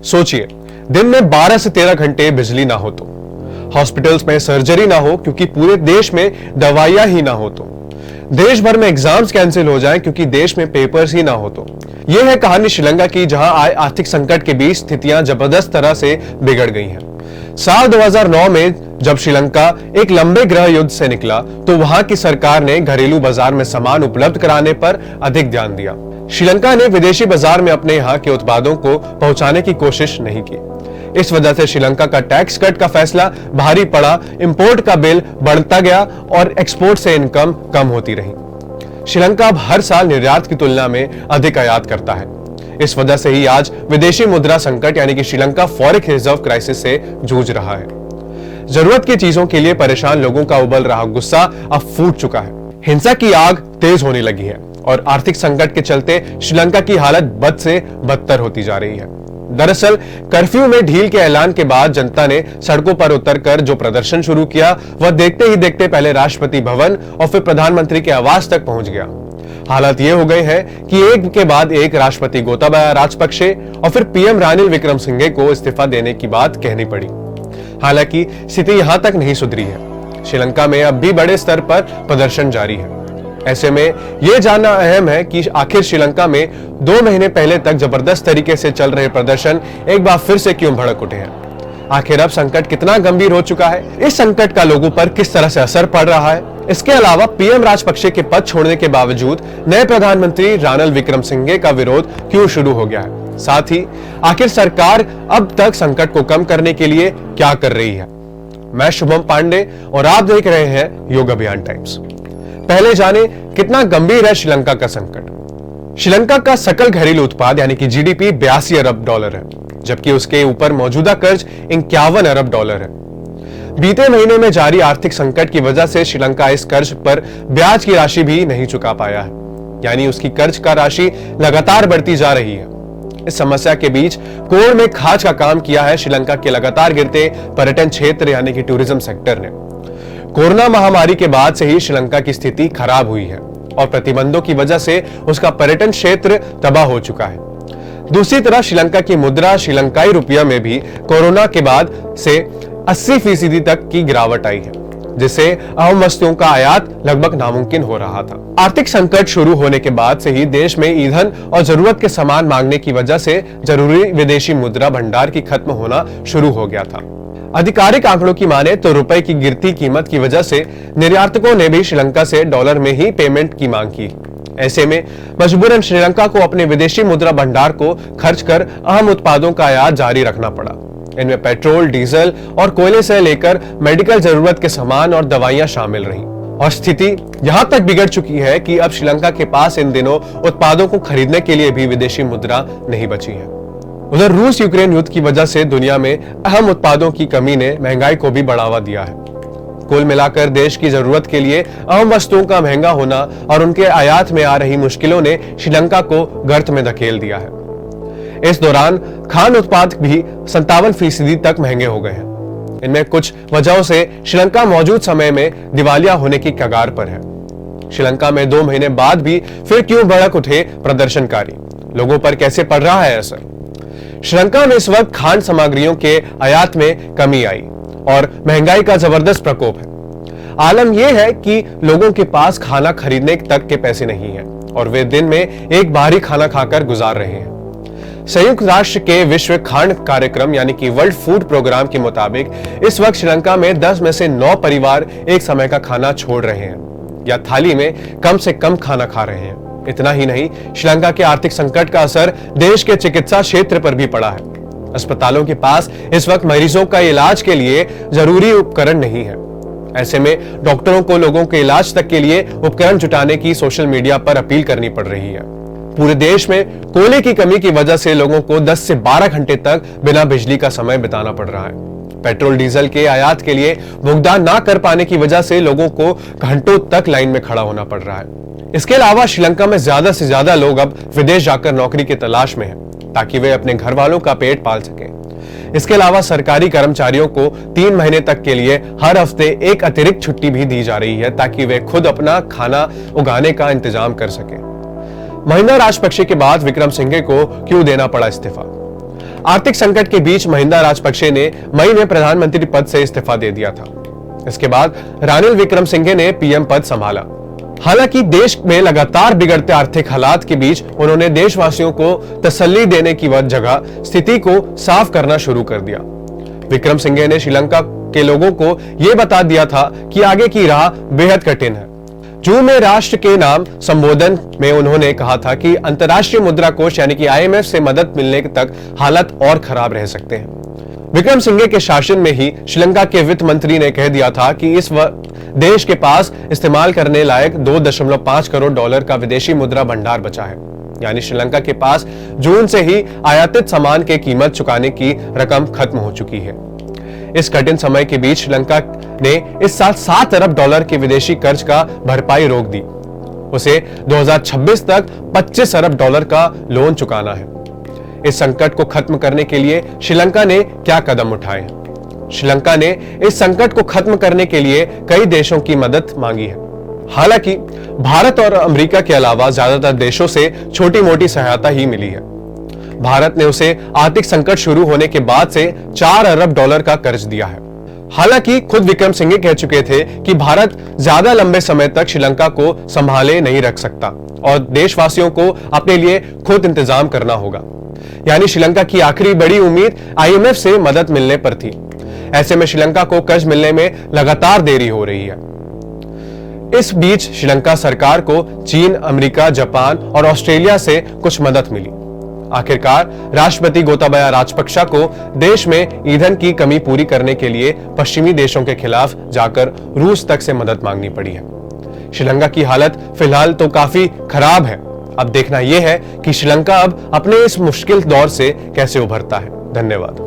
सोचिए, दिन में 12 से 13 घंटे बिजली ना हो तो, हॉस्पिटल्स में सर्जरी ना हो क्योंकि पूरे देश में दवाइयां ही ना हो तो, देश भर में एग्जाम्स कैंसिल हो जाएं क्योंकि देश में पेपर्स ही ना हो तो। यह है कहानी श्रीलंका की, जहां आए आर्थिक संकट के बीच स्थितियां जबरदस्त तरह से बिगड़ गई हैं। साल 2009 में जब श्रीलंका एक लंबे गृह युद्ध से निकला तो वहां की सरकार ने घरेलू बाजार में सामान उपलब्ध कराने पर अधिक ध्यान दिया। श्रीलंका ने विदेशी बाजार में अपने यहाँ के उत्पादों को पहुंचाने की कोशिश नहीं की। इस वजह से श्रीलंका का टैक्स कट का फैसला भारी पड़ा, इंपोर्ट का बिल बढ़ता गया और एक्सपोर्ट से इनकम कम होती रही। श्रीलंका अब हर साल निर्यात की तुलना में अधिक आयात करता है। इस वजह से ही आज विदेशी मुद्रा संकट यानी कि श्रीलंका फॉरेक्स रिजर्व क्राइसिस से जूझ रहा है। जरूरत की चीजों के लिए परेशान लोगों का उबल रहा गुस्सा अब फूट चुका है। हिंसा की आग तेज होने लगी है और आर्थिक संकट के चलते श्रीलंका की हालत बद से बदतर होती जा रही है। दरअसल कर्फ्यू में ढील के ऐलान के बाद जनता ने सड़कों पर उतरकर जो प्रदर्शन शुरू किया, वह देखते ही देखते पहले राष्ट्रपति भवन और फिर प्रधानमंत्री के आवास तक पहुंच गया। हालात ये हो गए हैं कि एक के बाद एक राष्ट्रपति गोताबाया राजपक्षे और फिर पीएम रानिल विक्रमसिंघे को इस्तीफा देने की बात कहनी पड़ी। हालांकि स्थिति यहां तक नहीं सुधरी है। श्रीलंका में अब भी बड़े स्तर पर प्रदर्शन जारी है। ऐसे में यह जानना अहम है कि आखिर श्रीलंका में 2 महीने पहले तक जबरदस्त तरीके से चल रहे प्रदर्शन एक बार फिर से क्यों भड़क उठे हैं। आखिर अब संकट कितना गंभीर हो चुका है, इस संकट का लोगों पर किस तरह से असर पड़ रहा है। इसके अलावा पीएम राजपक्षे के पद छोड़ने के बावजूद नए प्रधानमंत्री रानिल विक्रमसिंघे का विरोध क्यों शुरू हो गया है। साथ ही आखिर सरकार अब तक संकट को कम करने के लिए क्या कर रही है। मैं शुभम पांडे और आप देख रहे हैं योग अभियान टाइम्स। पहले जाने कितना गंभीर है श्रीलंका का संकट। श्रीलंका का सकल घरेलू उत्पाद यानी कि जीडीपी 82 अरब डॉलर है, जबकि उसके ऊपर मौजूदा कर्ज 51 अरब डॉलर है। बीते महीने में जारी आर्थिक संकट की वजह से श्रीलंका इस कर्ज पर ब्याज की राशि भी नहीं चुका पाया है, यानी उसकी कर्ज का राशि लगातार बढ़ती जा रही है। इस समस्या के बीच कोड़ में खाज का काम किया है श्रीलंका के लगातार गिरते पर्यटन क्षेत्र यानी कि टूरिज्म सेक्टर ने। कोरोना महामारी के बाद से ही श्रीलंका की स्थिति खराब हुई है और प्रतिबंधों की वजह से उसका पर्यटन क्षेत्र तबाह हो चुका है। दूसरी तरफ श्रीलंका की मुद्रा श्रीलंकाई रुपया में भी कोरोना के बाद से 80% तक की गिरावट आई है, जिससे अहम वस्तुओं का आयात लगभग नामुमकिन हो रहा था। आर्थिक संकट शुरू होने के बाद से ही देश में ईंधन और जरूरत के सामान मांगने की वजह से जरूरी विदेशी मुद्रा भंडार की खत्म होना शुरू हो गया था। आधिकारिक आंकड़ों की माने तो रुपए की गिरती कीमत की वजह से निर्यातकों ने भी श्रीलंका से डॉलर में ही पेमेंट की मांग की। ऐसे में मजबूरन श्रीलंका को अपने विदेशी मुद्रा भंडार को खर्च कर अहम उत्पादों का आयात जारी रखना पड़ा। इनमें पेट्रोल, डीजल और कोयले से लेकर मेडिकल जरूरत के सामान और दवाइयां शामिल रहीं। और स्थिति यहां तक बिगड़ चुकी है कि अब श्रीलंका के पास इन दिनों उत्पादों को खरीदने के लिए भी विदेशी मुद्रा नहीं बची है। उधर रूस यूक्रेन युद्ध की वजह से दुनिया में अहम उत्पादों की कमी ने महंगाई को भी बढ़ावा दिया है। कुल मिलाकर देश की जरूरत के लिए अहम वस्तुओं का महंगा होना और उनके आयात में आ रही मुश्किलों ने श्रीलंका को गर्त में धकेल दिया है। इस दौरान खाद्य उत्पाद भी 57% तक महंगे हो गए हैं। इनमें कुछ वजहों से श्रीलंका मौजूद समय में दिवालिया होने की कगार पर है। श्रीलंका में 2 महीने बाद भी फिर क्यों भड़क उठे प्रदर्शनकारी, लोगों पर कैसे पड़ रहा है असर। श्रीलंका में इस वक्त खाद्य सामग्रियों के आयात में कमी आई और महंगाई का जबरदस्त प्रकोप है। आलम यह है कि लोगों के पास खाना खरीदने तक के पैसे नहीं हैं और वे दिन में एक बार ही खाना खाकर गुजार रहे हैं। संयुक्त राष्ट्र के विश्व खाद्य कार्यक्रम यानी कि वर्ल्ड फूड प्रोग्राम के मुताबिक इस वक्त श्रीलंका में 10 में से 9 परिवार एक समय का खाना छोड़ रहे हैं या थाली में कम से कम खाना खा रहे हैं। इतना ही नहीं, श्रीलंका के आर्थिक संकट का असर देश के चिकित्सा क्षेत्र पर भी पड़ा है। अस्पतालों के पास इस वक्त मरीजों का इलाज के लिए जरूरी उपकरण नहीं है। ऐसे में डॉक्टरों को लोगों के इलाज तक के लिए उपकरण जुटाने की सोशल मीडिया पर अपील करनी पड़ रही है। पूरे देश में कोयले की कमी की वजह से लोगों को 10 से 12 घंटे तक बिना बिजली का समय बिताना पड़ रहा है। पेट्रोल डीजल के आयात के लिए भुगतान ना कर पाने की वजह से लोगों को घंटों तक लाइन में खड़ा होना पड़ रहा है। इसके अलावा श्रीलंका में ज्यादा से ज्यादा लोग अब विदेश जाकर नौकरी की तलाश में हैं, ताकि वे अपने घर वालों का पेट पाल सकें। इसके अलावा सरकारी कर्मचारियों को 3 महीने तक के लिए हर हफ्ते एक अतिरिक्त छुट्टी भी दी जा रही है, ताकि वे खुद अपना खाना उगाने का इंतजाम कर सकें। महिंदा राजपक्षे के बाद विक्रमसिंघे को क्यों देना पड़ा इस्तीफा। आर्थिक संकट के बीच महिंदा राजपक्षे ने मई में प्रधानमंत्री पद से इस्तीफा दे दिया था। इसके बाद रानिल विक्रमसिंघे ने पीएम पद संभाला। हालांकि देश में लगातार बिगड़ते आर्थिक हालात के बीच उन्होंने देशवासियों को तसल्ली देने की जगह स्थिति को साफ करना शुरू कर दिया। विक्रमसिंघे ने श्रीलंका के लोगों को यह बता दिया था कि आगे की राह बेहद कठिन है। जून में राष्ट्र के नाम संबोधन में उन्होंने कहा था कि अंतर्राष्ट्रीय मुद्रा कोष यानी कि आईएमएफ से मदद मिलने तक हालत और खराब रह सकते हैं। विक्रमसिंघे के शासन में ही श्रीलंका के वित्त मंत्री ने कह दिया था कि इस देश के पास इस्तेमाल करने लायक 2.5 करोड़ डॉलर का विदेशी मुद्रा भंडार बचा है। यानी श्रीलंका के पास जून से ही आयातित सामान की कीमत चुकाने की रकम खत्म हो चुकी है। इस कठिन समय के बीच श्रीलंका ने इस साल 7 अरब डॉलर के विदेशी कर्ज का भरपाई रोक दी। उसे 2026 तक 25 अरब डॉलर का लोन चुकाना है। इस संकट को खत्म करने के लिए श्रीलंका ने क्या कदम उठाए? श्रीलंका ने इस संकट को खत्म करने के लिए कई देशों की मदद मांगी है। हालांकि भारत और अमेरिका के अलावा ज्यादातर देशों से छोटी मोटी सहायता ही मिली है। भारत ने उसे आर्थिक संकट शुरू होने के बाद से 4 अरब डॉलर का कर्ज दिया है। हालांकि खुद विक्रमसिंघे कह चुके थे कि भारत ज्यादा लंबे समय तक श्रीलंका को संभाले नहीं रख सकता और देशवासियों को अपने लिए खुद इंतजाम करना होगा। यानी श्रीलंका की आखिरी बड़ी उम्मीद आईएमएफ से मदद मिलने पर थी। ऐसे में श्रीलंका को कर्ज मिलने में लगातार देरी हो रही है। इस बीच श्रीलंका सरकार को चीन, अमेरिका, जापान और ऑस्ट्रेलिया से कुछ मदद मिली। आखिरकार राष्ट्रपति गोताबाया राजपक्षा को देश में ईंधन की कमी पूरी करने के लिए पश्चिमी देशों के खिलाफ जाकर रूस तक से मदद मांगनी पड़ी है। श्रीलंका की हालत फिलहाल तो काफी खराब है। अब देखना यह है कि श्रीलंका अब अपने इस मुश्किल दौर से कैसे उभरता है। धन्यवाद।